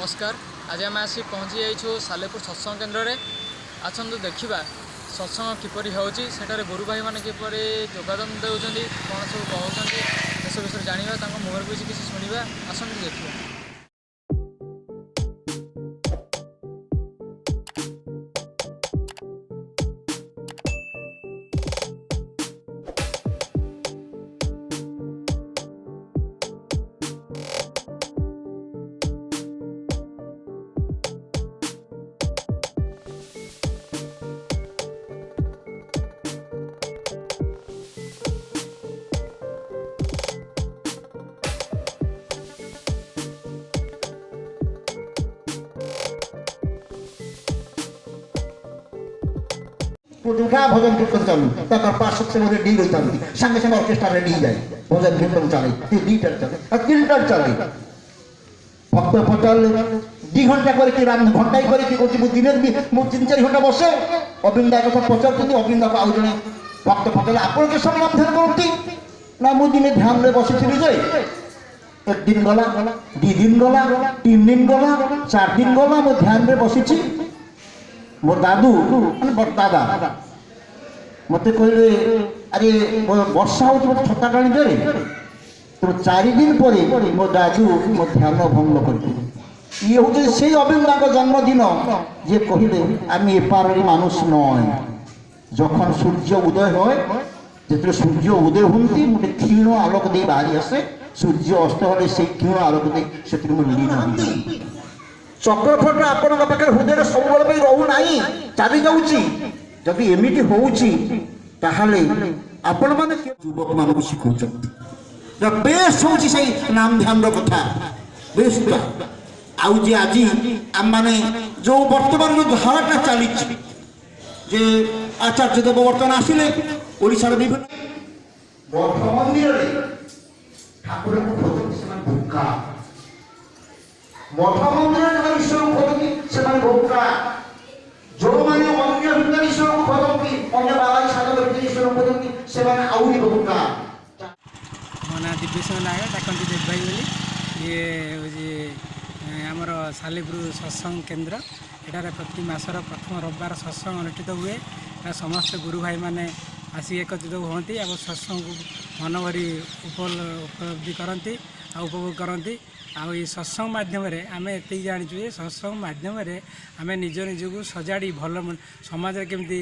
नमस्कार। आज आम आसी पहुँची जाइछु सालेपुर सत्संग केन्द्र में। आसतु देखा सत्संग किपरि होउछि, सेठारे गुरु भाई मैंने किपरि योगदान देउछन्ति, कौन सब कहउछन्ति एसब विषय जानिबा, मुहर भी किसी शुणा। आसतु देखिए। उठा भजन कीर्तन चालू तक पार्श्व से मुझे डी गई संगे संगे ऑर्केस्ट्रा रेडी जाए भजन कीर्तन चले दीटार चले तीनटार चले भक्त पटाल 2 घंटा करके राम घंटाई करके कहूँ दिन मु 3-4 घंटा बसे अबिंदा कथा पचार अबिंदा को आउ जड़े भक्त पटाल आप सब नाम ध्यान करती ना मु दिन ध्यान में बसी जे 1 दिन गला 2 दिन गला 3 दिन गला 4 दिन गला मु ध्यान में बसी मोर दादू मैंने बड़दादा मत कहले अरे वर्षा हो छता टाणी दे तो 4 दिन पर मो दादू मो ध्यान भंग कर ये हूँ से अबिंदा जन्मदिन जे कहले आम एपार मानुष नय जखन सूर्य उदय है जो सूर्य उदय होती गोटे क्षीण आलोक दे बाहरी आसे सूर्य अस्त हे से क्षीण आलोक दे से लीन चक्रफट आपण पाखे हृदय सब रोना चली जाऊँगी एमती होले आपण मैंने युवक मान शिखा बेस्ट हूँ से नाम ध्यान कथा बेस्ट आज आम मैंने जो बर्तमान जो धाराटा चली जे आचार्य देव बर्तमान आसिले ओडिशार विभिन्न मंदिर ठाकुर भूखा मठ मंदिर ईश्वर खोजती से भोका जो मैंने अन्य भितर ईश्वर खोजती अन्य बाबा साधक ईश्वर खोजती से आहरी भोका मो ना दिव्यसिंह नायक डाकती देव भाई बोली ये हूँ आमर सालेपुर सत्संग केन्द्र एटार प्रति मासर प्रथम रविवार सत्संग अनुष्ठित हुए समस्त गुरु भाई मैंने आसी एकत्रित होती और सत्संग को मन भरी उपलब्धि करती उपभोग करती आउ ये सत्संग माध्यम आम एत जाचु सत्संग माध्यम आम निज निजक सजाड़ी भल समाज केमती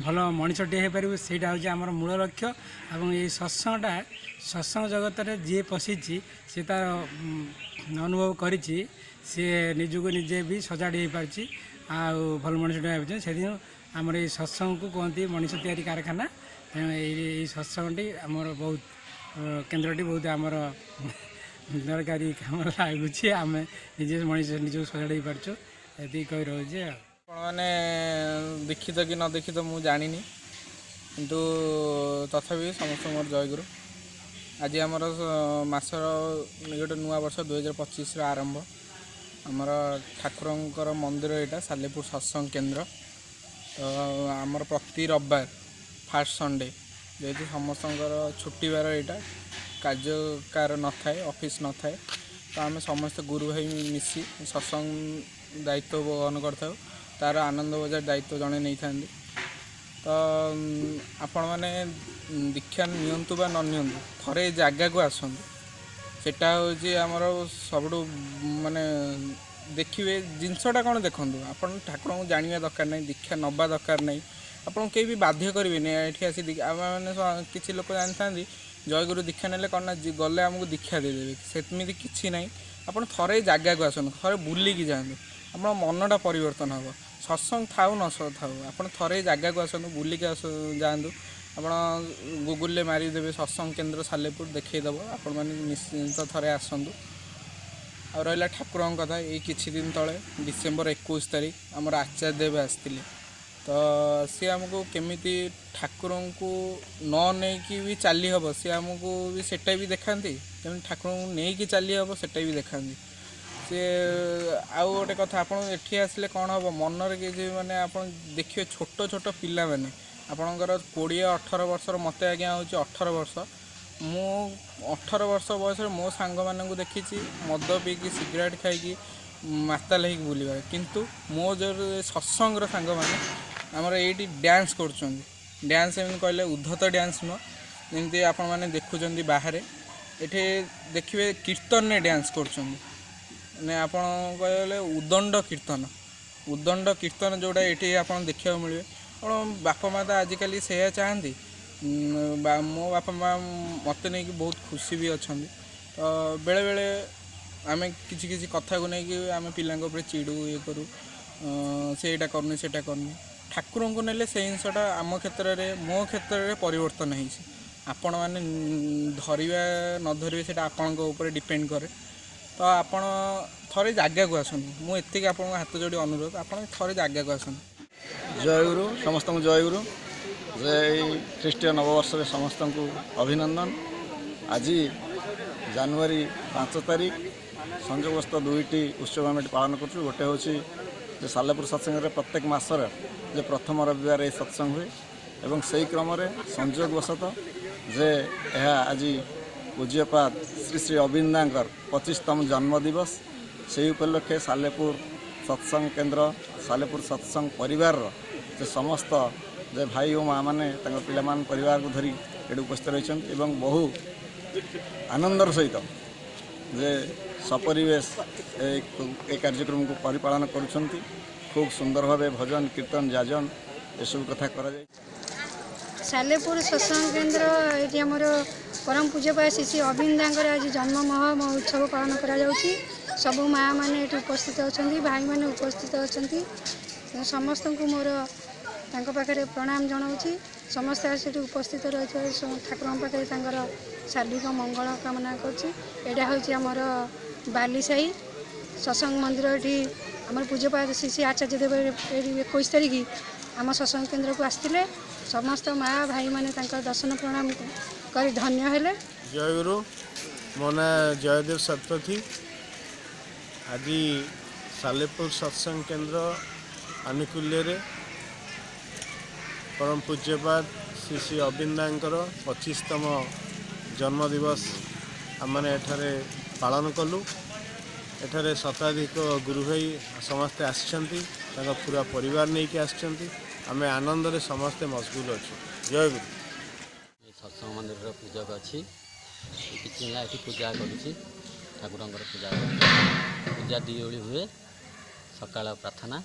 भल मनीषटे हो पार से आमर मूल लक्ष्य और ये सत्संग जगत में जी पशिची सी तार अनुभव करी निजक निजे भी सजाड़ी हो पार्टी आउ भल मनीषटे से आमर ये सत्संग को कहते मनीष तैयारी कारखाना तेणु ये सत्संगटी आमर बहुत केन्द्रटी बहुत आमर दरकारी कम लगुच आम निजे मनीष निज सजाड़ पार्चु ये कही रोचे मैंने दीक्षित कि न दीक्षित मुझे जानी किंतु तथापि समस्त मोर जयगुरु आज आमर मासर गोटे नुआ वर्ष 2025 आरंभ आमर ठाकुर मंदिर यहाँ सालेपुर सत्संग केन्द्र तो आमर प्रति रविवार फास्ट संडे जेहेतु समस्त छुट्टी बार यहाँ कार्यकार न थाए ऑफिस न थाए तो आम समस्त गुरु भाई मिसी सत्संग दायित्व वहन कर तार आनंद बजार दायित्व जड़े नहीं था तो आपण मैंने दीक्षा नियंतु बा न नियंतु थरे जगह को आसतु सेटा हूँ आमर सब माने देखिए जिनसटा कौन देखूँ आपन ठाकुर को जाना दरकार नहीं दीक्षा नवा दरकार नहीं आपन कहीं भी बाध्य करेंगे ये आसी मैंने किसी लोग जानी था जयगुरु दीक्षा ने कौन गले आमको दीक्षा देदेवे सेमती किसी ना आप थे जगह को आसतु थे बुलिकी जातु आप मनटा परिवर्तन हम सत्संग थाऊ न थाऊ आप थे जगह को आसतु बुलिकी जातु आप गूगल मारिदेवे सत्संग केन्द्र सालेपुर देखईदेव आपण मैंने निश्चिंत थे आसतु आ रहा ठाकुर कथा ये किछि दिन तले डिसेम्बर 21 तारीख आमर आचार्य देव आसते तो सी आमको केमिति ठाकुर को न नहीं भी चली हम सी आमको भी सेटा भी देखाती केमी ठाकुर को नहीं कि चली हम सेटा भी देखाती सी आउ गोटे कथा आप आसिले कौन हम मनर कि मैंने आप देखिए छोट छोट पिला मैंने आपणकर 20-18 वर्ष मत आज्ञा हूँ 18 वर्ष मु 18 वर्ष बयस मो सांग मानू देखी मद पीकी सिगरेट खाई ମାତାଲ ହେଇକି ବୁଲିବା, କିନ୍ତୁ ମୋ ଯେଉଁ ସତ୍ସଙ୍ଗର ସାଙ୍ଗମାନେ ଆମର ଏଇଠି ଡ୍ୟାନ୍ସ କରୁଛନ୍ତି। ଡ୍ୟାନ୍ସ ଏମିତି କହିଲେ ଉଦ୍ଧତ ଡ୍ୟାନ୍ସ ନୁହଁ, ଯେମିତି ଆପଣମାନେ ଦେଖୁଛନ୍ତି ବାହାରେ, ଏଠି ଦେଖିବେ କୀର୍ତ୍ତନରେ ଡ୍ୟାନ୍ସ କରୁଛନ୍ତି। ମାନେ ଆପଣ କହିଲେ ଉଦଣ୍ଡ କୀର୍ତ୍ତନ ଯେଉଁଟା ଏଠି ଆପଣ ଦେଖିବାକୁ ମିଳିବେ। ଆପଣ ବାପା ମା' ତ ଆଜିକାଲି ସେଇଆ ଚାହାନ୍ତି। ମୋ ବାପା ମା' ମୋତେ ନେଇକି ବହୁତ ଖୁସି ବି ଅଛନ୍ତି। ତ ବେଳେବେଳେ ଆମେ କିଛି କିଛି କଥାକୁ ନେଇକି ଆମେ ପିଲାଙ୍କ ଉପରେ ଚିଡ଼ୁ, ଇଏ କରୁ, ସେଇଟା କରୁନି ସେଇଟା କରୁନି। ଠାକୁରଙ୍କୁ ନେଲେ ସେଇ ଜିନିଷଟା ଆମ କ୍ଷେତ୍ରରେ, ମୋ କ୍ଷେତ୍ରରେ ପରିବର୍ତ୍ତନ ହେଇଛି। ଆପଣମାନେ ଧରିବା ନ ଧରିବେ ସେଇଟା ଆପଣଙ୍କ ଉପରେ ଡିପେଣ୍ଡ କରେ। ତ ଆପଣ ଥରେ ଜାଗାକୁ ଆସନ୍ତୁ, ମୁଁ ଏତିକି ଆପଣଙ୍କ ହାତ ଯୋଡ଼ି ଅନୁରୋଧ, ଆପଣ ଥରେ ଜାଗାକୁ ଆସନ୍ତୁ। ଜୟଗୁରୁ, ସମସ୍ତଙ୍କୁ ଜୟଗୁରୁ। ଯେ ଏଇ ଖ୍ରୀଷ୍ଟୀୟ ନବବର୍ଷରେ ସମସ୍ତଙ୍କୁ ଅଭିନନ୍ଦନ। ଆଜି ଜାନୁଆରୀ 5 ତାରିଖ, ସଂଯୋଗସ୍ଥ ଦୁଇଟି ଉତ୍ସବ ଆମେ ଏଠି ପାଳନ କରୁଛୁ। ଗୋଟେ ହେଉଛି ଯେ ସାଲେପୁର ସତ୍ସଙ୍ଗରେ ପ୍ରତ୍ୟେକ ମାସର ଯେ ପ୍ରଥମ ରବିବାର ଏହି ସତ୍ସଙ୍ଗ ହୁଏ, ଏବଂ ସେହି କ୍ରମରେ ସଂଯୋଗବଶତଃ ଯେ ଏହା ଆଜି ପୂଜ୍ୟପାଦ ଶ୍ରୀ ଶ୍ରୀ ଅବିନ୍ଦାଙ୍କର 25ତମ ଜନ୍ମଦିବସ। ସେହି ଉପଲକ୍ଷେ ସାଲେପୁର ସତ୍ସଙ୍ଗ କେନ୍ଦ୍ର, ସାଲେପୁର ସତ୍ସଙ୍ଗ ପରିବାରର ଯେ ସମସ୍ତ ଯେ ଭାଇ ଓ ମାଆ ମାନେ ତାଙ୍କ ପିଲାମାନ ପରିବାରକୁ ଧରି ଏଠି ଉପସ୍ଥିତ ରହିଛନ୍ତି ଏବଂ ବହୁ ଆନନ୍ଦର ସହିତ ଯେ ସପରିବେଶ ଏ କାର୍ଯ୍ୟକ୍ରମକୁ ପରିପାଳନ କରୁଛନ୍ତି। ଖୁବ୍ ସୁନ୍ଦର ଭାବେ ଭଜନ, କୀର୍ତ୍ତନ, ଯାଜନ ଏସବୁ କଥା କରାଯାଏ। ସାଲେପୁର ସତ୍ସଙ୍ଗ କେନ୍ଦ୍ର ଏଠି ଆମର ପରମ ପୂଜ୍ୟପାଦ ଶ୍ରୀ ଶ୍ରୀ ଅବିନ୍ଦାଙ୍କର ଆଜି ଜନ୍ମ ମହୋତ୍ସବ ପାଳନ କରାଯାଉଛି। ସବୁ ମାଆ ମାନେ ଏଠି ଉପସ୍ଥିତ ଅଛନ୍ତି, ଭାଇମାନେ ଉପସ୍ଥିତ ଅଛନ୍ତି। ସମସ୍ତଙ୍କୁ ମୋର ତାଙ୍କ ପାଖରେ ପ୍ରଣାମ ଜଣାଉଛି। ସମସ୍ତେ ଆସି ସେଠି ଉପସ୍ଥିତ ରହିଥିବାରୁ ଠାକୁରଙ୍କ ପାଖରେ ତାଙ୍କର ଶାରୀରିକ ମଙ୍ଗଳ କାମନା କରୁଛି। ଏଇଟା ହେଉଛି ଆମର ବାଲିସାହି ସତ୍ସଙ୍ଗ ମନ୍ଦିର। ଏଠି ଆମର ପୂଜ୍ୟପାଦ ଶ୍ରୀ ଶ୍ରୀ ଆଚାର୍ଯ୍ୟ ଦେବ ଏଠି 21 ତାରିଖ ଆମ ସତ୍ସଙ୍ଗ କେନ୍ଦ୍ରକୁ ଆସିଥିଲେ। ସମସ୍ତ ମାଆ ଭାଇମାନେ ତାଙ୍କର ଦର୍ଶନ ପ୍ରଣାମ କରି ଧନ୍ୟ ହେଲେ। ଜୟଗୁରୁ, ମୋ ନାଁ ଜୟଦେବ ଶତପଥୀ। ଆଜି ସାଲେପୁର ସତ୍ସଙ୍ଗ କେନ୍ଦ୍ର ଆନୁକୂଲ୍ୟରେ ପରମ ପୂଜ୍ୟପାଦ ଶ୍ରୀ ଶ୍ରୀ ଅବିନ୍ଦାଙ୍କର 25ତମ ଜନ୍ମଦିବସ ଆମମାନେ ଏଠାରେ ପାଳନ କଲୁ। ଏଠାରେ ଶତାଧିକ ଗୁରୁ ଭାଇ ସମସ୍ତେ ଆସିଛନ୍ତି, ତାଙ୍କ ପୁରା ପରିବାର ନେଇକି ଆସିଛନ୍ତି। ଆମେ ଆନନ୍ଦରେ ସମସ୍ତେ ମସଗୁଲ ଅଛୁ। ଜୟଗୁରୁ। ସତ୍ସଙ୍ଗ ମନ୍ଦିରର ପୂଜକ ଅଛି, କିଛି ହେଲା ଏଠି ପୂଜା କରୁଛି, ଠାକୁରଙ୍କର ପୂଜା ପୂଜା ଦିଓଳି ହୁଏ। ସକାଳ ପ୍ରାର୍ଥନା,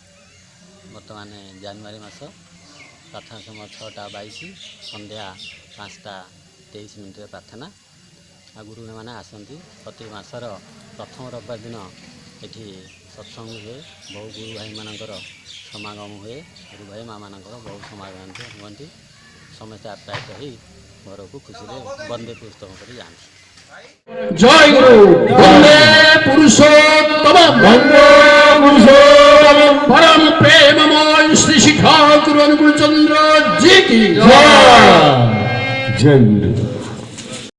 ବର୍ତ୍ତମାନ ଜାନୁଆରୀ ମାସ, ପ୍ରାର୍ଥନା ସମୟ 6ଟା 22, ସନ୍ଧ୍ୟା 5ଟା 23 ପ୍ରାର୍ଥନା। ଆଉ ଗୁରୁମାନେ ଆସନ୍ତି। ପ୍ରତି ମାସର ପ୍ରଥମ ରବିବାର ଦିନ ଏଠି ସତ୍ସଙ୍ଗ ହୁଏ। ବହୁ ଗୁରୁ ଭାଇମାନଙ୍କର ସମାଗମ ହୁଏ। ଗୁରୁ ଭାଇ ମାଆମାନଙ୍କର ବହୁ ସମାଗମ ହୁଅନ୍ତି। ସମସ୍ତେ ଆପ୍ୟାୟିତ ହୋଇ ଘରକୁ ଖୁସିରେ ବନ୍ଦେ ପୁସ୍ତକ କରି ଯାଆନ୍ତି। জয় গুরু বন্দে পুরুষোত্তম বন্দে পুরুষোত্তম পরম প্রেমময় শ্রী শ্রী ঠাকুর অনুকূল চন্দ্র জি কি জয়। জয় গুরু।